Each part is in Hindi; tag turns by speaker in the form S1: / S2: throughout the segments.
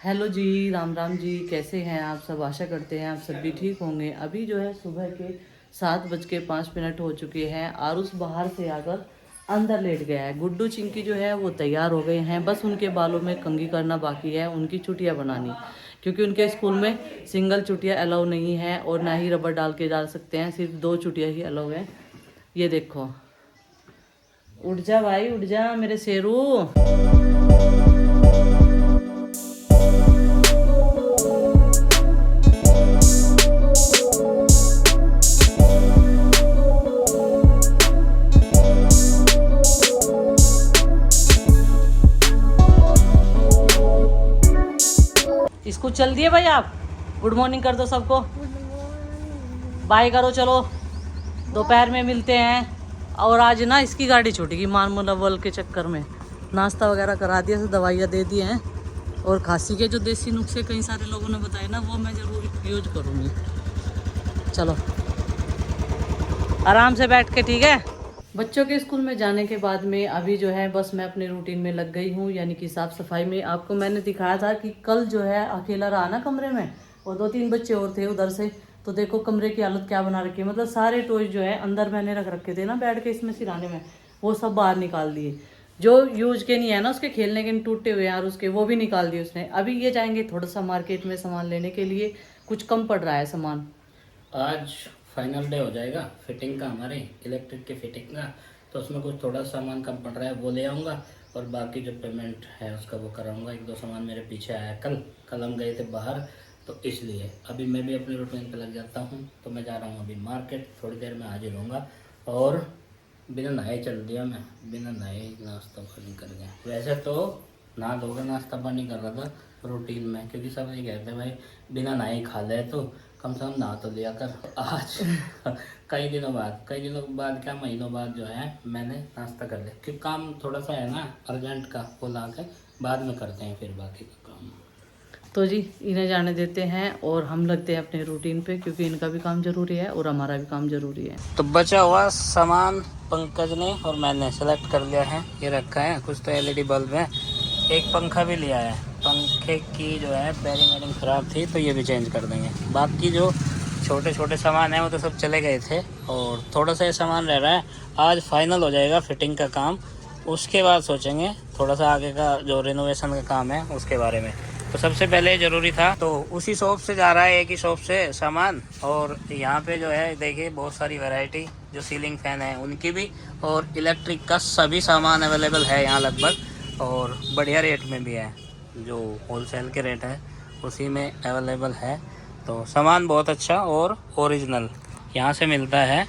S1: हेलो जी, राम राम जी। कैसे हैं आप सब? आशा करते हैं आप सब भी ठीक होंगे। अभी जो है सुबह के 7:05 हो चुके हैं। आरुष बाहर से आकर अंदर लेट गया है। गुड्डू चिंकी जो है वो तैयार हो गए हैं, बस उनके बालों में कंघी करना बाकी है, उनकी चुटिया बनानी, क्योंकि उनके स्कूल में सिंगल चुटिया अलाउ नहीं है और ना ही रबर डाल के डाल सकते हैं, सिर्फ 2 चुटिया ही अलाउ है। ये देखो, उठ जा भाई, उठ जा मेरे शेरू। स्कूल चल दिए भाई आप? गुड मॉर्निंग कर दो सबको, बाय करो। चलो दोपहर में मिलते हैं। और आज ना इसकी गाड़ी छूटेगी मानमुलावल के चक्कर में। नाश्ता वगैरह करा दिया, से दवाइयाँ दे दी हैं, और खांसी के जो देसी नुस्खे कई सारे लोगों ने बताए ना, वो मैं ज़रूर यूज करूँगी। चलो आराम से बैठ के, ठीक है। बच्चों के स्कूल में जाने के बाद में अभी जो है बस मैं अपने रूटीन में लग गई हूँ, यानी कि साफ़ सफाई में। आपको मैंने दिखाया था कि कल जो है अकेला रहा ना कमरे में, और 2-3 बच्चे और थे उधर से, तो देखो कमरे की हालत क्या बना रखी है। मतलब सारे टॉयज जो है अंदर मैंने रख रखे थे ना बैठ के इसमें सिराने में, वो सब बाहर निकाल दिए। जो यूज के नहीं है ना, उसके खेलने के टूटे हुए यार, उसके वो भी निकाल दिए उसने। अभी ये जाएंगे थोड़ा सा मार्केट में सामान लेने के लिए, कुछ कम पड़ रहा है सामान।
S2: आज फाइनल डे हो जाएगा फिटिंग का, हमारे इलेक्ट्रिक की फिटिंग का, तो उसमें कुछ थोड़ा सामान कम पड़ रहा है, वो ले आऊँगा। और बाकी जो पेमेंट है उसका वो कराऊँगा। 1-2 सामान मेरे पीछे आया कल हम गए थे बाहर, तो इसलिए अभी मैं भी अपने रूटीन पे लग जाता हूँ। तो मैं जा रहा हूँ अभी मार्केट, थोड़ी देर में हाजिर होऊंगा। और बिना नहाए चल दिया मैं, बिना नहाए नाश्ता पानी कर गया। वैसे तो नहा धोकर नाश्ता पानी कर रहा था रूटीन में, क्योंकि सब ये कहते हैं भाई बिना नहाए खा ले, तो कम से कम नहा तो लिया कर। आज कई दिनों बाद क्या महीनों बाद जो है मैंने नाश्ता कर लिया, क्योंकि काम थोड़ा सा है ना अर्जेंट का, वो ला के बाद में करते हैं फिर बाकी का काम।
S1: तो जी इन्हें जाने देते हैं और हम लगते हैं अपने रूटीन पे, क्योंकि इनका भी काम ज़रूरी है और हमारा भी काम ज़रूरी है।
S2: तो बचा हुआ सामान पंकज ने और मैंने सेलेक्ट कर लिया है, ये रखा है। कुछ तो एलईडी बल्ब है, एक पंखा भी लिया है। पंखे की जो है बेरिंग वेरिंग ख़राब थी, तो ये भी चेंज कर देंगे। बाकी जो छोटे छोटे सामान हैं वो तो सब चले गए थे, और थोड़ा सा ये सामान रह रहा है। आज फाइनल हो जाएगा फिटिंग का काम, उसके बाद सोचेंगे थोड़ा सा आगे का जो रिनोवेशन का काम है उसके बारे में। तो सबसे पहले ज़रूरी था, तो उसी शॉप से जा रहा है, एक ही शॉप से सामान। और यहाँ पे जो है देखिए बहुत सारी वैरायटी, जो सीलिंग फ़ैन है उनकी भी, और इलेक्ट्रिक का सभी सामान अवेलेबल है यहाँ लगभग, और बढ़िया रेट में भी है। जो होलसेल के रेट है उसी में अवेलेबल है। तो सामान बहुत अच्छा और ओरिजिनल यहाँ से मिलता है।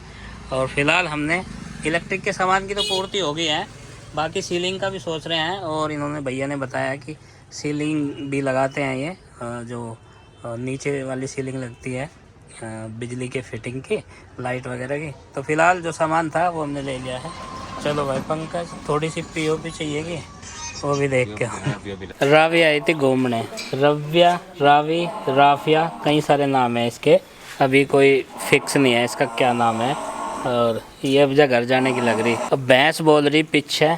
S2: और फ़िलहाल हमने इलेक्ट्रिक के सामान की तो पूर्ति हो गई है, बाकी सीलिंग का भी सोच रहे हैं। और इन्होंने भैया ने बताया कि सीलिंग भी लगाते हैं ये, जो नीचे वाली सीलिंग लगती है बिजली के फिटिंग की, लाइट वगैरह की। तो फ़िलहाल जो सामान था वो हमने ले लिया है। चलो भाई पंकज, थोड़ी सी पीओपी चाहिए कि वो भी देख के। रावी आई थी घूमने, रव्या, रावी, राफिया, कई सारे नाम है इसके, अभी कोई फिक्स नहीं है इसका क्या नाम है। और ये अब जा घर जाने की लग रही। अब भैंस बोल रही पीछे,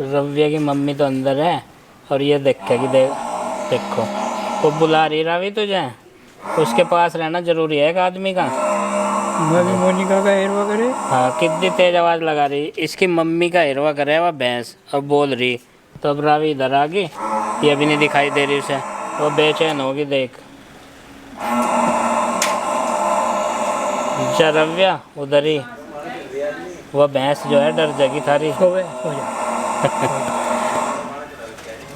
S2: रव्या की मम्मी तो अंदर है, और ये देखेगी। देखो वो बुला रही रावी तुझे, उसके पास रहना जरूरी है एक आदमी का।
S3: मोनिका का हेरवा करे।
S2: हाँ, कितनी तेज आवाज़ लगा रही। इसकी मम्मी का हेरवा करे वह भैंस, अब बोल रही। तो अब रावी इधर आ गई, ये अभी नहीं दिखाई दे रही उसे, वो बेचैन होगी देख। रव्या उधर ही, वह भैंस जो है डर जाएगी थारी।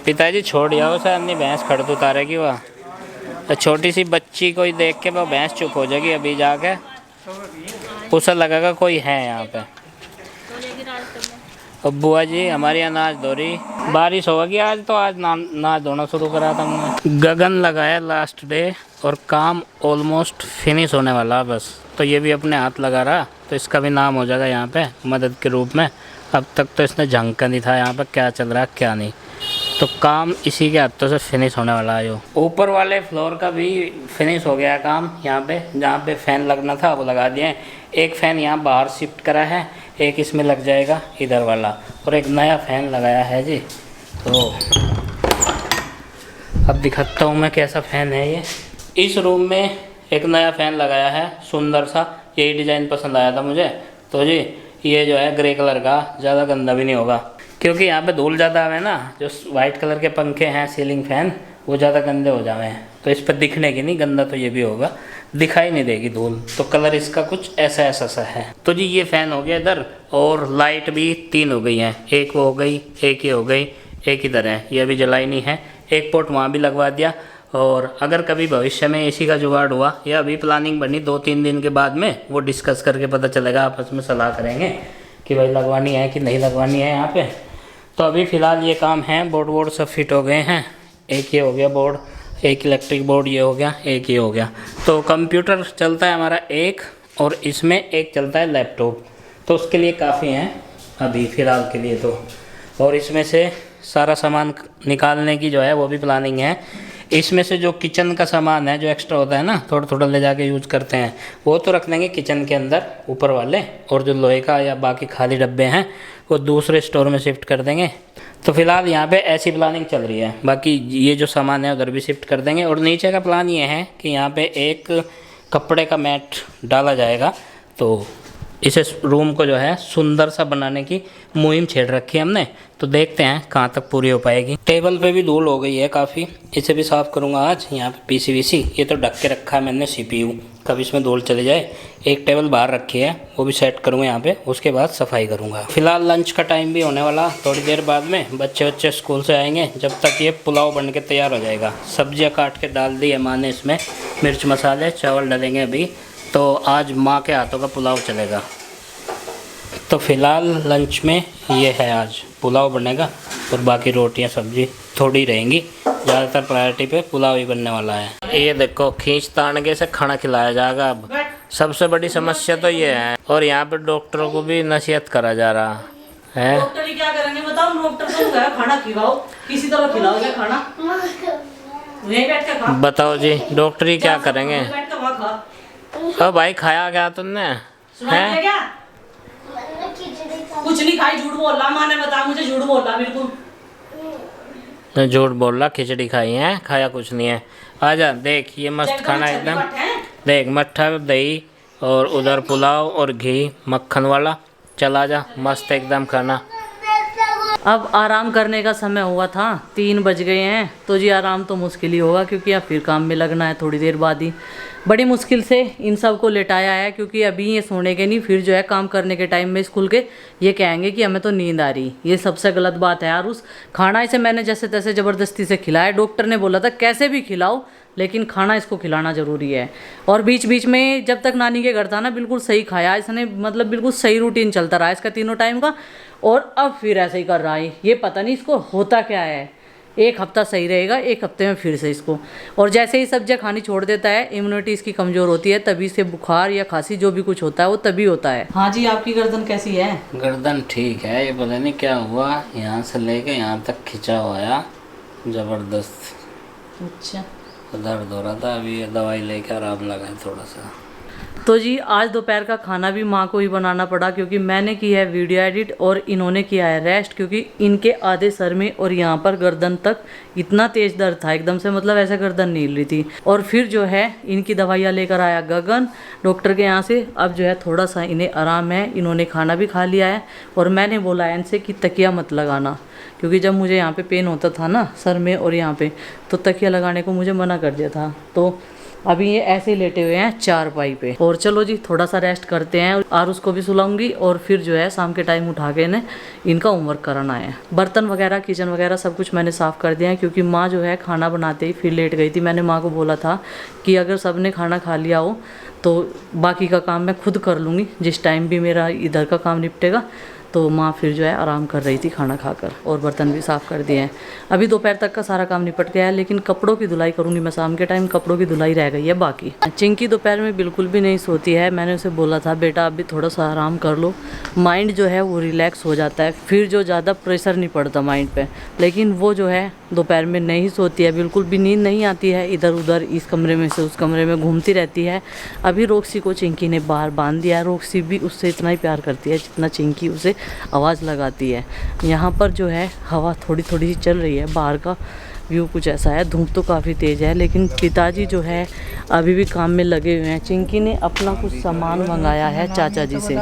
S2: पिताजी छोड़ आओ उसे, अन्य भैंस खड़ तो उतारेगी। वह छोटी सी बच्ची कोई देख के वह भैंस चुप हो जाएगी। अभी जाके उसे लगेगा कोई है यहाँ पे। और बुआ जी हमारी अनाज धो रही। बारिश होगी आज, तो आज नाच धोना शुरू करा था हमने। गगन लगाया लास्ट डे, और काम ऑलमोस्ट फिनिश होने वाला बस। तो ये भी अपने हाथ लगा रहा, तो इसका भी नाम हो जाएगा यहाँ पे मदद के रूप में। अब तक तो इसने झंका नहीं था यहाँ पे क्या चल रहा है क्या नहीं, तो काम इसी के हाथों से फिनिश होने वाला है। ऊपर वाले फ्लोर का भी फिनिश हो गया काम। यहाँ पे जहाँ पे फ़ैन लगना था वो लगा दिए। एक फ़ैन यहाँ बाहर शिफ्ट करा है, एक इसमें लग जाएगा इधर वाला, और एक नया फ़ैन लगाया है जी। तो अब दिखाता हूँ मैं कैसा फ़ैन है ये। इस रूम में एक नया फ़ैन लगाया है सुंदर सा, यही डिज़ाइन पसंद आया था मुझे। तो जी ये जो है ग्रे कलर का, ज़्यादा गंदा भी नहीं होगा क्योंकि यहाँ पे धूल ज़्यादा आवे ना। जो वाइट कलर के पंखे हैं सीलिंग फ़ैन वो ज़्यादा गंदे हो जावे हैं, तो इस पर दिखने की नहीं, गंदा तो ये भी होगा, दिखाई नहीं देगी धूल। तो कलर इसका कुछ ऐसा ऐसा सा है। तो जी ये फ़ैन हो गया इधर, और लाइट भी 3 हो गई हैं, एक वो हो गई, एक ये हो गई, एक इधर है, ये अभी जलाई नहीं है। एक पोर्ट वहाँ भी लगवा दिया। और अगर कभी भविष्य में एसी का जुगाड़ हुआ या अभी प्लानिंग बनी 2-3 दिन के बाद में, वो डिस्कस करके पता चलेगा, आपस में सलाह करेंगे कि भाई लगवानी है कि नहीं लगवानी है यहाँ पे। तो अभी फ़िलहाल ये काम है, बोर्ड सब फिट हो गए हैं। एक ये हो गया बोर्ड, एक इलेक्ट्रिक बोर्ड ये हो गया, एक ये हो गया। तो कंप्यूटर चलता है हमारा एक, और इसमें एक चलता है लैपटॉप, तो उसके लिए काफ़ी हैं अभी फ़िलहाल के लिए तो। और इसमें से सारा सामान निकालने की जो है वो भी प्लानिंग है। इसमें से जो किचन का सामान है, जो एक्स्ट्रा होता है ना, थोड़ा थोड़ा ले जाके यूज़ करते हैं, वो तो रख लेंगे किचन के अंदर ऊपर वाले, और जो लोहे का या बाकी खाली डब्बे हैं वो दूसरे स्टोर में शिफ्ट कर देंगे। तो फिलहाल यहाँ पे ऐसी प्लानिंग चल रही है। बाकी ये जो सामान है उधर भी शिफ्ट कर देंगे। और नीचे का प्लान ये है कि यहाँ पे एक कपड़े का मैट डाला जाएगा। तो इस रूम को जो है सुंदर सा बनाने की मुहिम छेड़ रखी है हमने, तो देखते हैं कहाँ तक पूरी हो पाएगी। टेबल पे भी धूल हो गई है काफ़ी, इसे भी साफ़ करूँगा आज। यहाँ पे पीसीवीसी ये तो ढक के रखा है मैंने, सीपीयू, कभी इसमें धूल चले जाए। एक टेबल बाहर रखी है, वो भी सेट करूँगा यहाँ पे, उसके बाद सफाई करूँगा। फिलहाल लंच का टाइम भी होने वाला, थोड़ी देर बाद में बच्चे स्कूल से आएंगे, जब तक ये पुलाव बन के तैयार हो जाएगा। सब्जियाँ काट के डाल दी है माँ ने इसमें, मिर्च मसाले, चावल डालेंगे अभी। तो आज माँ के हाथों का पुलाव चलेगा। तो फिलहाल लंच में ये है, आज पुलाव बनेगा और बाकी रोटियां सब्जी थोड़ी रहेंगी। ज़्यादातर प्रायोरिटी पे पुलाव ही बनने वाला है। ये देखो खींच तानगे से खाना खिलाया जाएगा अब, सबसे बड़ी समस्या तो ये है। और यहाँ पे डॉक्टरों को भी नसीहत करा जा रहा है।
S1: डॉक्टर ही क्या करेंगे बताओ, डॉक्टर को कहा खाना खिलाओ, किसी तरह खिलाओगे खाना, यहीं बैठ के खा।
S2: बताओ जी डॉक्टर ही क्या करेंगे।
S1: बैठ के वहाँ खा।
S2: ओ भाई खाया क्या तुमने
S1: है क्या? कुछ नहीं खाई, झूठ बोल रहा, माँ ने बताया मुझे, झूठ बोल रहा बिल्कुल।
S2: झूठ बोल रहा, खिचड़ी खाई है, खाया कुछ नहीं है। आजा देख ये मस्त खाना एकदम, देख मट्ठा दही और उधर पुलाव और घी मक्खन वाला, चला जा मस्त एकदम खाना।
S1: अब आराम करने का समय हुआ था, 3 बज गए हैं। तो जी आराम तो मुश्किल ही होगा क्योंकि अब फिर काम में लगना है थोड़ी देर बाद ही। बड़ी मुश्किल से इन सब को लेटाया है क्योंकि अभी ये सोने के नहीं, फिर जो है काम करने के टाइम में स्कूल के ये कहेंगे कि हमें तो नींद आ रही। ये सबसे गलत बात है यार। उस खाना इसे मैंने जैसे तैसे ज़बरदस्ती से खिलाया, डॉक्टर ने बोला था कैसे भी खिलाओ लेकिन खाना इसको खिलाना ज़रूरी है। और बीच बीच में जब तक नानी के घर था ना बिल्कुल सही खाया इसने, मतलब बिल्कुल सही रूटीन चलता रहा इसका तीनों टाइम का। और अब फिर ऐसे ही कर रहा है, ये पता नहीं इसको होता क्या है। एक हफ्ता सही रहेगा, एक हफ्ते में फिर से इसको, और जैसे ही सब्जियां खानी छोड़ देता है इम्यूनिटी इसकी कमज़ोर होती है, तभी से बुखार या खांसी जो भी कुछ होता है वो तभी होता है। हाँ जी आपकी गर्दन कैसी है?
S2: गर्दन ठीक है, ये पता नहीं क्या हुआ, यहाँ से लेके यहाँ तक खिंचा हुआ ज़बरदस्त।
S1: अच्छा
S2: दर्द हो रहा था, अभी ये दवाई लेके आराम लगा है थोड़ा सा।
S1: तो जी आज दोपहर का खाना भी माँ को ही बनाना पड़ा क्योंकि मैंने की है वीडियो एडिट और इन्होंने किया है रेस्ट, क्योंकि इनके आधे सर में और यहाँ पर गर्दन तक इतना तेज़ दर्द था एकदम से, मतलब ऐसे गर्दन नहीं हिल रही थी। और फिर जो है इनकी दवाइयाँ लेकर आया गगन डॉक्टर के यहाँ से। अब जो है थोड़ा सा इन्हें आराम है, इन्होंने खाना भी खा लिया है। और मैंने बोला है इनसे कि तकिया मत लगाना, क्योंकि जब मुझे यहाँ पे पेन होता था ना सर में और यहाँ पे, तो तकिया लगाने को मुझे मना कर दिया था। तो अभी ये ऐसे ही लेटे हुए हैं चारपाई पे। और चलो जी थोड़ा सा रेस्ट करते हैं और उसको भी सुलाऊंगी और फिर जो है शाम के टाइम उठा के इन्हें इनका होमवर्क कराना है। बर्तन वगैरह किचन वगैरह सब कुछ मैंने साफ़ कर दिया है क्योंकि माँ जो है खाना बनाते ही फिर लेट गई थी। मैंने माँ को बोला था कि अगर सब ने खाना खा लिया हो तो बाकी का काम मैं खुद कर लूँगी, जिस टाइम भी मेरा इधर का काम निपटेगा। तो माँ फिर जो है आराम कर रही थी खाना खाकर, और बर्तन भी साफ़ कर दिए हैं। अभी दोपहर तक का सारा काम निपट गया है, लेकिन कपड़ों की धुलाई करूँगी मैं शाम के टाइम, कपड़ों की धुलाई रह गई है बाकी। चिंकी दोपहर में बिल्कुल भी नहीं सोती है। मैंने उसे बोला था बेटा अभी थोड़ा सा आराम कर लो, माइंड जो है वो रिलैक्स हो जाता है, फिर जो ज़्यादा प्रेशर नहीं पड़ता माइंड पर। लेकिन वो जो है दोपहर में नहीं सोती है, बिल्कुल भी नींद नहीं आती है, इधर उधर इस कमरे में से उस कमरे में घूमती रहती है। अभी रोक्सी को चिंकी ने बाहर बांध दिया है। रोक्सी भी उससे इतना ही प्यार करती है जितना चिंकी उसे आवाज़ लगाती है। यहाँ पर जो है हवा थोड़ी थोड़ी सी चल रही है, बाहर का व्यू कुछ ऐसा है। धूप तो काफ़ी तेज़ है, लेकिन पिताजी जो है अभी भी काम में लगे हुए हैं। चिंकी ने अपना कुछ सामान मंगाया है चाचा जी से,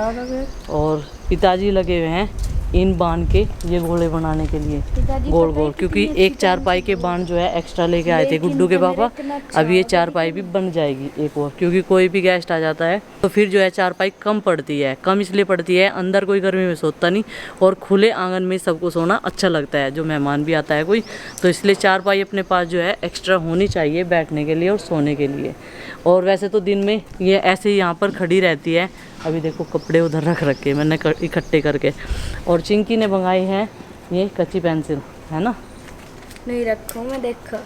S1: और पिताजी लगे हुए हैं इन बांध के ये घोड़े बनाने के लिए, गोल गोल, क्योंकि एक चारपाई के बांध जो है एक्स्ट्रा लेके आए थे गुड्डू के पापा। अब ये चारपाई भी बन जाएगी एक और, क्योंकि कोई भी गेस्ट आ जाता है तो फिर जो है चारपाई कम पड़ती है। कम इसलिए पड़ती है, अंदर कोई गर्मी में सोता नहीं, और खुले आंगन में सबको सोना अच्छा लगता है, जो मेहमान भी आता है कोई, तो इसलिए चारपाई अपने पास जो है एक्स्ट्रा होनी चाहिए बैठने के लिए और सोने के लिए। और वैसे तो दिन में ये ऐसे ही यहाँ पर खड़ी रहती है। अभी देखो कपड़े उधर रख रखे मैंने इकट्ठे करके। और चिंकी ने मंगाई है ये कच्ची पेंसिल, है ना?
S4: नहीं रखो, मैं देखो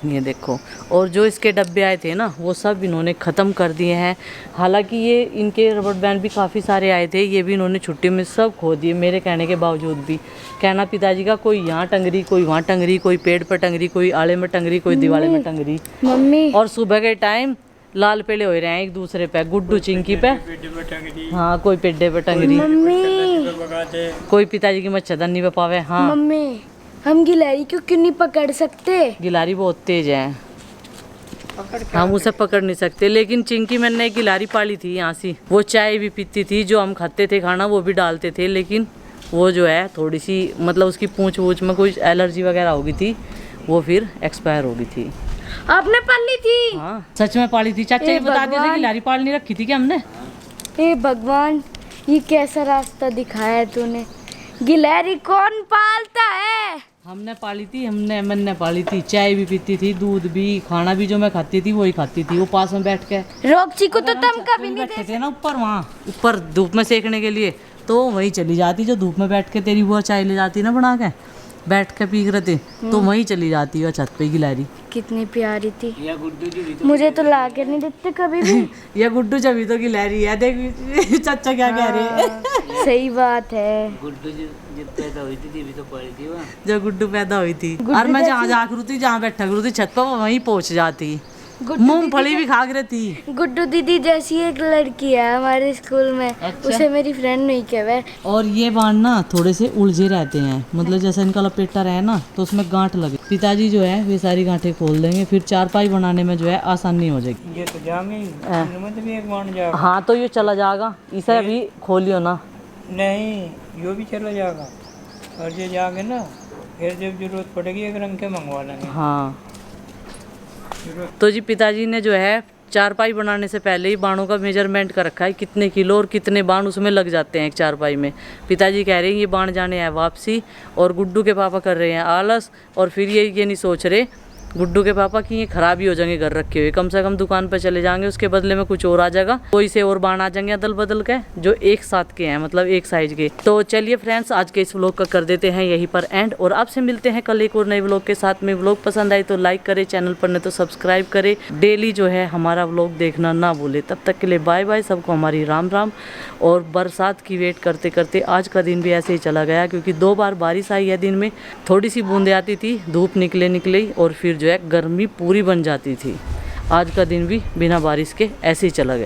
S1: ये देखो। और जो इसके डब्बे आए थे ना वो सब इन्होंने ख़त्म कर दिए हैं। हालांकि ये इनके रबड़ बैंड भी काफ़ी सारे आए थे, ये भी इन्होंने छुट्टी में सब खो दिए मेरे कहने के बावजूद भी। कहना पिताजी का, कोई यहाँ टंगरी, कोई वहाँ टंगरी, कोई पेड़ पर टंगरी, कोई आले में टंगरी, कोई दीवाले में टंगरी।
S4: मम्मी।
S1: और सुबह के टाइम लाल पेड़े हो रहे हैं एक दूसरे पे, गुड्डू चिंकी पे, हाँ कोई पेड्डे पे टंगरी,
S4: मम्मी
S1: कोई पिताजी की मच्छरदानी पे पावे। हाँ
S4: मम्मी, हम गिलहरी क्यों नहीं पकड़ सकते?
S1: गिलारी बहुत तेज है, हम उसे पकड़ नहीं सकते। लेकिन चिंकी मैंने एक गिलारी पाली थी यहाँ से, वो चाय भी पीती थी, जो हम खाते थे खाना वो भी डालते थे, लेकिन वो जो है थोड़ी सी मतलब उसकी पूंछ वूछ में कोई एलर्जी वगैरह हो गई थी, वो फिर एक्सपायर हो गई थी।
S4: आपने पाली थी?
S1: हाँ सच में पाली थी। चाचा ये बता दिया था गिलारी पाल नहीं रखी थी क्या हमने?
S4: हे भगवान, ये कैसा रास्ता दिखाया है तूने? गिलहरी कौन पालता है?
S1: हमने पाली थी, मैंने पाली थी। चाय भी पीती थी, दूध भी, खाना भी जो मैं खाती थी वही खाती थी। वो पास में बैठ के
S4: रोकची को तो तुम कभी नहीं
S1: बैठे थे ना ऊपर, वहाँ ऊपर धूप में सेकने के लिए, तो वही चली जाती जो धूप में बैठ के तेरी वो चाय ले जाती ना बना के, बैठ के पी रहे थे, तो वहीं चली जाती है छत पे गिलहरी।
S4: कितनी प्यारी थी। मुझे तो लाके नहीं देते कभी भी।
S1: ये गुड्डू जब तो गिलहरी है, देख चाचा क्या कह रहे हैं।
S4: सही बात है।
S2: गुड्डू जब पैदा हुई थी भी तो पड़ी थी वहाँ।
S1: जब गुड्डू पैदा हुई थी, और मैं जहाँ जा करू थी, जहाँ बैठा करू थी छत पर, वहीं पहुँच जाती, मूंगफली भी खा रही थी।
S4: गुड्डू दीदी जैसी एक लड़की है हमारे स्कूल में।
S1: अच्छा।
S4: उसे मेरी फ्रेंड नहीं कहवे।
S1: और ये बांध ना थोड़े से उलझे रहते हैं, मतलब जैसे इनका लपेटा रहे ना तो उसमें गांठ लगे। पिताजी जो है वे सारी गांठें खोल देंगे, फिर चारपाई बनाने में जो है आसानी हो जाएगी।
S3: ये तो जाएंगे मतलब एक बाण जाएगा।
S1: हाँ तो ये चला जाएगा, इसे अभी खोलियो ना।
S3: नहीं, यो भी चला जाएगा, और ये जाएंगे ना फिर जब जरूरत पड़ेगी एक रंग के मंगवा लेंगे।
S1: हाँ तो जी पिताजी ने जो है चारपाई बनाने से पहले ही बाणों का मेजरमेंट कर रखा है, कितने किलो और कितने बाण उसमें लग जाते हैं एक चारपाई में। पिताजी कह रहे हैं ये बाण जाने हैं वापसी, और गुड्डू के पापा कर रहे हैं आलस, और फिर ये नहीं सोच रहे गुड्डू के पापा की ये खराब ही हो जाएंगे घर रखे हुए, कम से कम दुकान पर चले जाएंगे, उसके बदले में कुछ और आ जाएगा, कोई से और बाण आ जाएंगे अदल बदल के जो एक साथ के हैं, मतलब एक साइज के। तो चलिए फ्रेंड्स, आज के इस व्लॉग का कर देते हैं यहीं पर एंड, और आपसे मिलते हैं कल एक और नए व्लॉग के साथ में। व्लॉग पसंद आए तो लाइक करें, चैनल पर नहीं तो सब्सक्राइब करें, डेली जो है हमारा व्लॉग देखना ना भूले। तब तक के लिए बाय बाय, सबको हमारी राम राम। और बरसात की वेट करते करते आज का दिन भी ऐसे ही चला गया, क्योंकि 2 बार बारिश आई है दिन में, थोड़ी सी बूंदे आती थी, धूप निकले और फिर जो है गर्मी पूरी बन जाती थी। आज का दिन भी बिना बारिश के ऐसे ही चला गया।